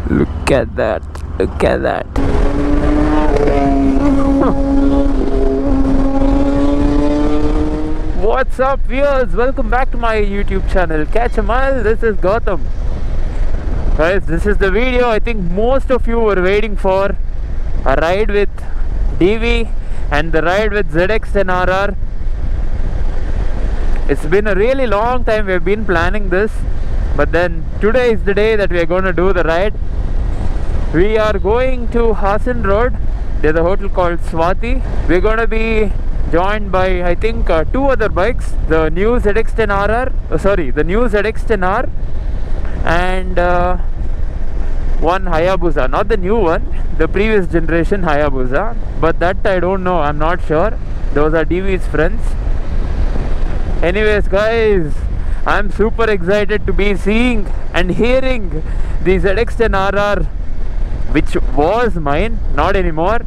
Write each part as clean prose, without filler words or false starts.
Look at that. Look at that. What's up, viewers? Welcome back to my YouTube channel. Catch a Mile. This is Gautam. Guys, this is the video I think most of you were waiting for. A ride with DV and the ride with ZX10RR. It's been a really long time we've been planning this, but then today is the day that we are going to do the ride. We are going to Hassan Road. There's a hotel called Swati. We're going to be joined by I think two other bikes, the new ZX10RR, the new ZX10R and one Hayabusa, not the new one, the previous generation Hayabusa, but that I don't know, I'm not sure. Those are DV's friends. Anyways guys, I'm super excited to be seeing and hearing the ZX10RR, which was mine, not anymore,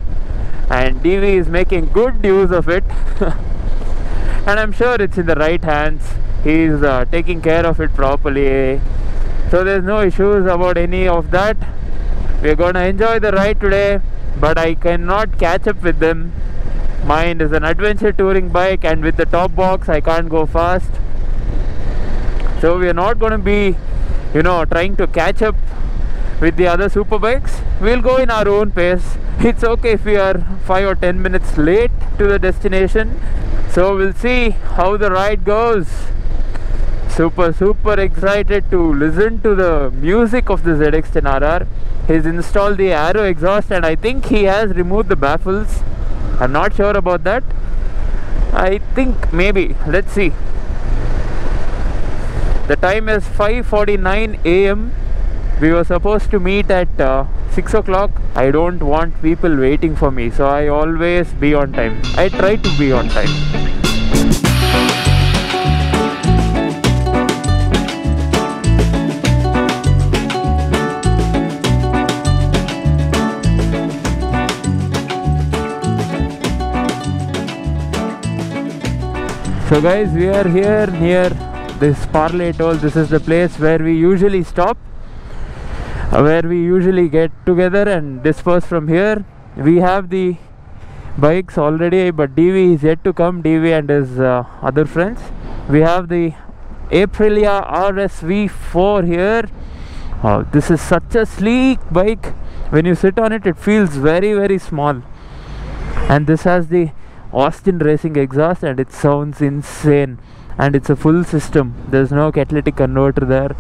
and DV is making good use of it. And I'm sure it's in the right hands. He's taking care of it properly, so there's no issues about any of that. We're gonna enjoy the ride today, but I cannot catch up with them. Mine is an adventure touring bike, and with the top box I can't go fast, so we're not gonna be, trying to catch up with the other super bikes. We'll go in our own pace. It's okay if we are 5 or 10 minutes late to the destination, so we'll see how the ride goes. Super excited to listen to the music of the ZX10RR. He's installed the Aero exhaust and I think he has removed the baffles. I'm not sure about that. I think maybe, let's see. The time is 5:49 AM. We were supposed to meet at 6 o'clock. I don't want people waiting for me, so I always be on time. I try to be on time. So guys, we are here near this Parle Toll. This is the place where we usually stop, where we usually get together and disperse from here. We have the bikes already, but DV is yet to come, DV and his other friends. We have the Aprilia RSV4 here. Oh, this is such a sleek bike. When you sit on it, it feels very small. And this has the Austin Racing exhaust and it sounds insane, and it's a full system. There's no catalytic converter there,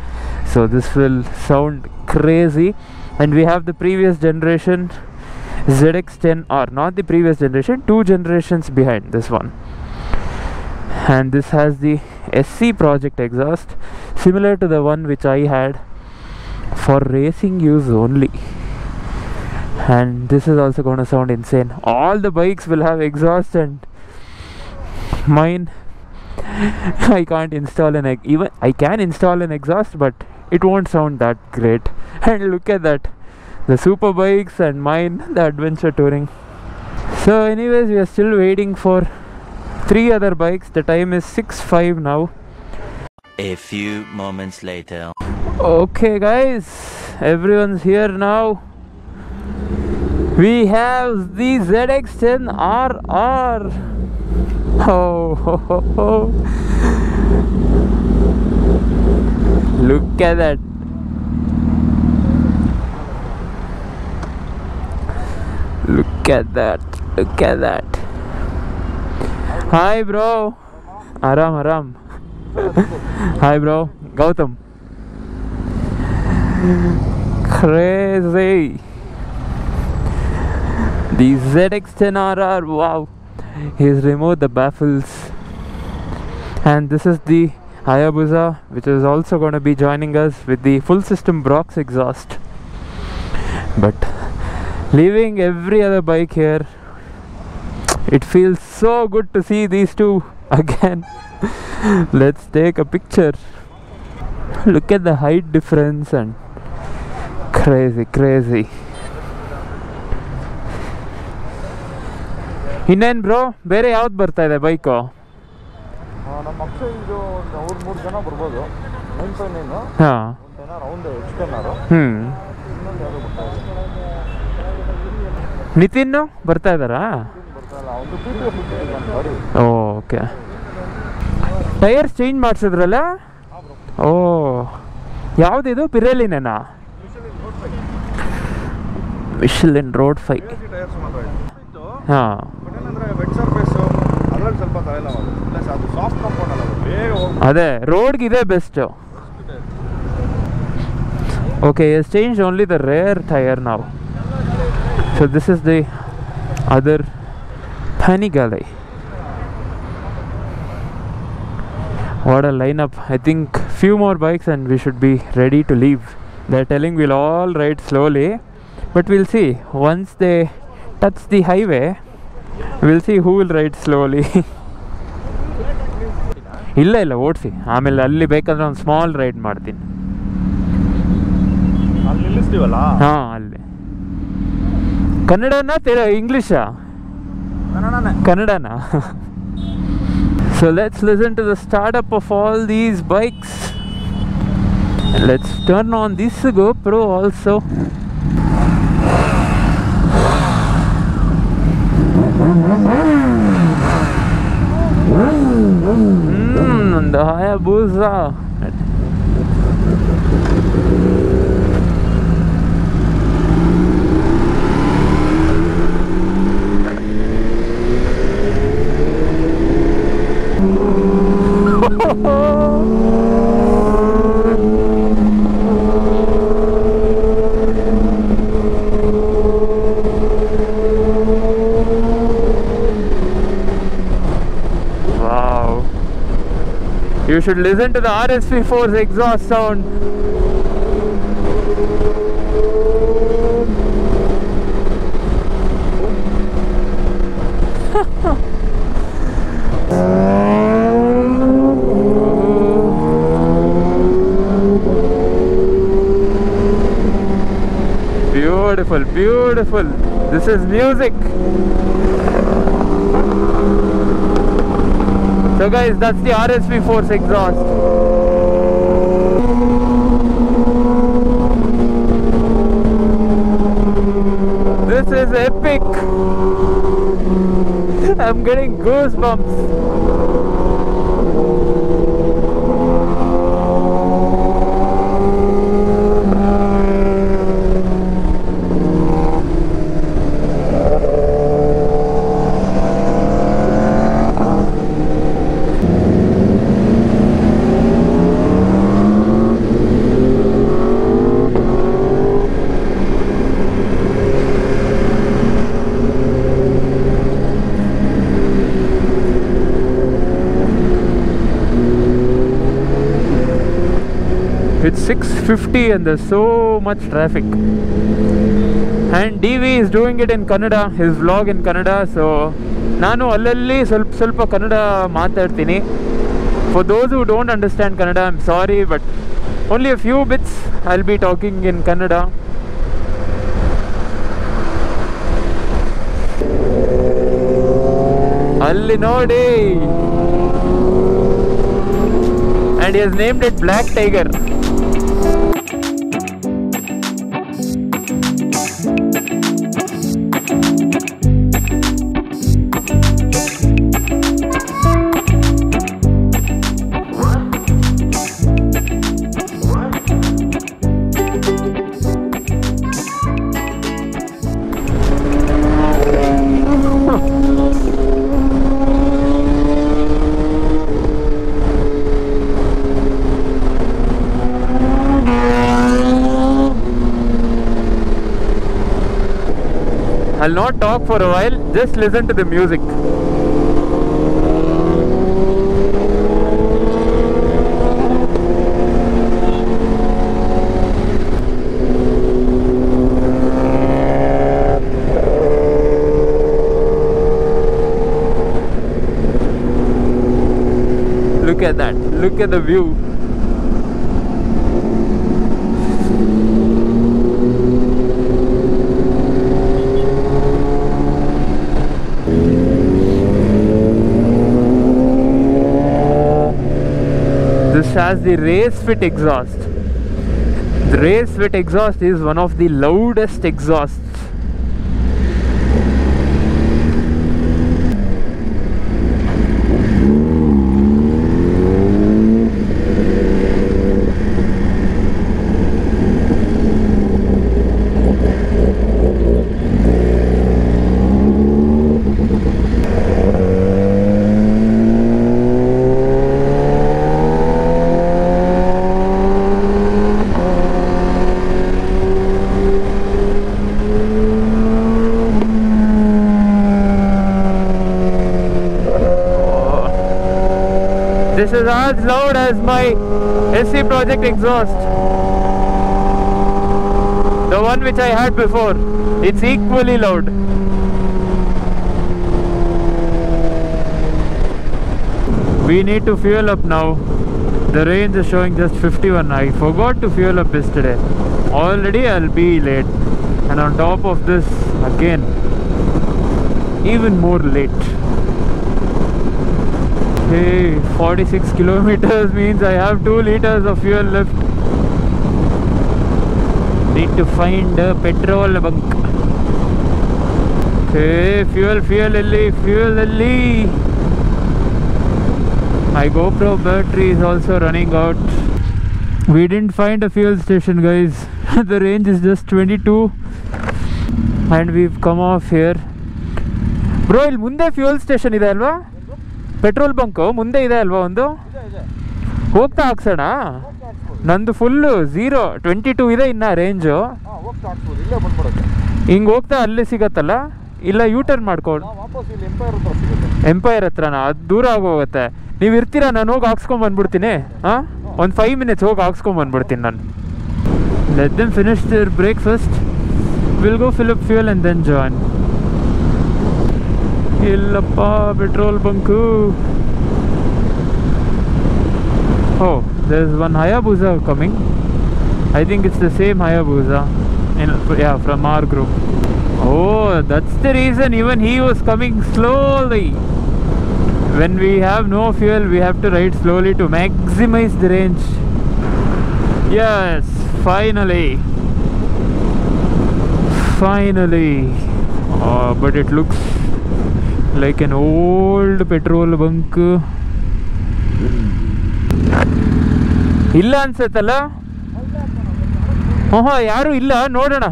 so this will sound crazy. And we have the previous generation ZX10R, not the previous generation, 2 generations behind this one. And this has the SC Project exhaust, similar to the one which I had for racing use only. And this is also going to sound insane. All the bikes will have exhaust, and mine I can't install even I can install an exhaust, but it won't sound that great. And look at that, the super bikes and mine, the adventure touring. So anyways, we are still waiting for 3 other bikes. The time is 6:05 now. A few moments later. Okay guys, everyone's here now. We have the ZX10RR. Oh. Look at that. Look at that. Look at that. Hi bro. Aram. Hi bro. Gautam. Crazy. The ZX10RR, wow. He's removed the baffles. And this is the Hayabusa, which is also going to be joining us with the full system Brox exhaust. But leaving every other bike here, it feels so good to see these two again. Let's take a picture. Look at the height difference and crazy. ಇನ್ನೇನು bro, ಬೇರೆ ಯಾವ್ದು ಬರ್ತಾ ಇದೆ bike? ನಮ್ಮ ಅಕ್ಷಯ್ ಇದು ಅವ್ರು 3 ಜನ ಬರ್ಬೋದು. 959 ಹಾಂ ರೌಂಡ್ X10R. ಇನ್ನೊಂದು ನಿತಿನ್ ಬರ್ತಾ ಇದ್ದಾರಾ? ಬರ್ತಾಯಿಲ್ಲ, ಒಂದು PTO ಫಿಟ್ಟಿಂಗ್ ಬಂದು ಗಾಡಿ. ಓಕೆ. ಟೈರ್ಸ್ ಚೇಂಜ್ ಮಾಡಿಸಿದ್ರಲ್ಲ? ಓ, ಯಾವುದಿದು? ಪಿರೇಲಿನೇನಾ? Michelin road 5. ಟೈರ್ಸ್ ಮಾತ್ರ ಇತ್ತು. ಹಾಂ, ಬಟ್ ಏನಂದರೆ ವೆಟ್ ಸರ್ಫೇಸು ಅದರಲ್ಲಿ ಸ್ವಲ್ಪ ತಲೆಲ್ಲ ಮಾಡೋದು. ಪ್ಲಸ್ ಅದು ಸಾಫ್ಟ್ ಕಾಂಪೌಂಡ್ ಅಲ್ಲ, ಅದು ಬೇಗ ಹೋಗಿ. ಅದೇ ರೋಡ್ಗೆ ಇದೆ best. Okay, he has changed only the rear tire now. So this is the other Panigale. What a lineup. I think few more bikes and we should be ready to leave. They're telling we'll all ride slowly, but we'll see. Once they touch the highway, we'll see who will ride slowly. ಇಲ್ಲ ಇಲ್ಲ, ಓಡಿಸಿ, ಆಮೇಲೆ ಅಲ್ಲಿ ಬೇಕಾದ್ರೆ ಒಂದು small ride ಮಾಡ್ತೀನಿ. ಅಲ್ಲಿ ನಿಲ್ಲಿಸ್ತೀವಲ್ಲ? ಹಾಂ, ಅಲ್ಲಿ. ಕನ್ನಡನಾ ಇಂಗ್ಲೀಷಾ? ಕನ್ನಡನಾ? So let's listen to the startup of all these bikes. And let's turn on this GoPro also. The Hayabusa. Wow. You should listen to the RSV4's exhaust sound. Beautiful, beautiful. This is music. So guys, that's the RSV4's exhaust. This is epic. I'm getting goosebumps. It's 6:50 and there's so much traffic. And DV is doing it in Kannada, his vlog in Kannada. So ನಾನು ಅಲ್ಲಲ್ಲಿ ಸ್ವಲ್ಪ ಕನ್ನಡ ಮಾತಾಡ್ತೀನಿ. For those who don't understand Kannada, I'm sorry, but only a few bits I'll be talking in Kannada. ಅಲ್ಲಿ ನೋಡಿ. And he has named it Black Tiger. I'll not talk for a while, just listen to the music. Look at that, look at the view. This has the race fit exhaust. The race fit exhaust is one of the loudest exhausts. This is as loud as my SC Project exhaust, the one which I had before. It's equally loud. We need to fuel up now. The range is showing just 51. I forgot to fuel up yesterday. Already I'll be late, and on top of this again even more late. Hey, 46 kilometers means I have 2 liters of fuel left. Need to find a petrol bunk. Okay, fuel elli. My GoPro battery is also running out. We didn't find a fuel station, guys. The range is just 22 and we've come off here. Bro, ಇಲ್ಲಿ ಮುಂದೆ fuel station ಇದೆ ಅಲ್ವಾ? Petrol bunk ಮುಂದೆ ಇದೆ ಅಲ್ವಾ ಒಂದು? ಹೋಗ್ತಾ ಹಾಕ್ಸೋಣ. ನಂದು ಫುಲ್ಲು 22 ಇದೆ ಇನ್ನ ರೇಂಜು. ಹಿಂಗೆ ಹೋಗ್ತಾ ಅಲ್ಲಿ ಸಿಗತ್ತಲ್ಲ, ಇಲ್ಲ ಯೂ ಟರ್ನ್ ಮಾಡ್ಕೊಂಡು ಎಂಪೈರ್ ಹತ್ರನಾ? ಅದು ದೂರ ಆಗೋಗುತ್ತೆ. ನೀವು ಇರ್ತೀರಾ? ನಾನು ಹೋಗಿ ಹಾಕ್ಸ್ಕೊಂಡ್ ಬಂದ್ಬಿಡ್ತೀನಿ. ಹಾಂ, ಒಂದು 5 minutes ಹೋಗಿ ಹಾಕ್ಸ್ಕೊಂಡ್ ಬಂದ್ಬಿಡ್ತೀನಿ ನಾನು. Let them finish their breakfast. We'll go fill up fuel and then join. Illappa petrol bunk. Oh, there's one Hayabusa coming. I think it's the same Hayabusa. Yeah, from our group. Oh, that's the reason even he was coming slowly. When we have no fuel, we have to ride slowly to maximize the range. Yes, finally. Oh, but it looks like an old petrol bunk. ಇಲ್ಲ ಅನ್ಸತ್ತಲ್ಲ? ಯಾರು ಇಲ್ಲ, ನೋಡೋಣ.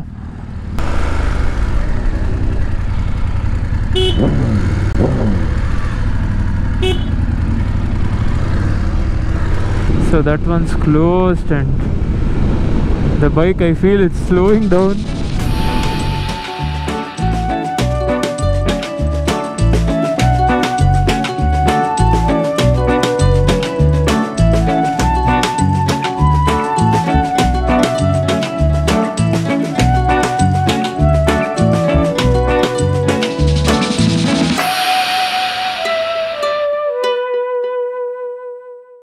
So that one's closed and the bike, I feel it's slowing down.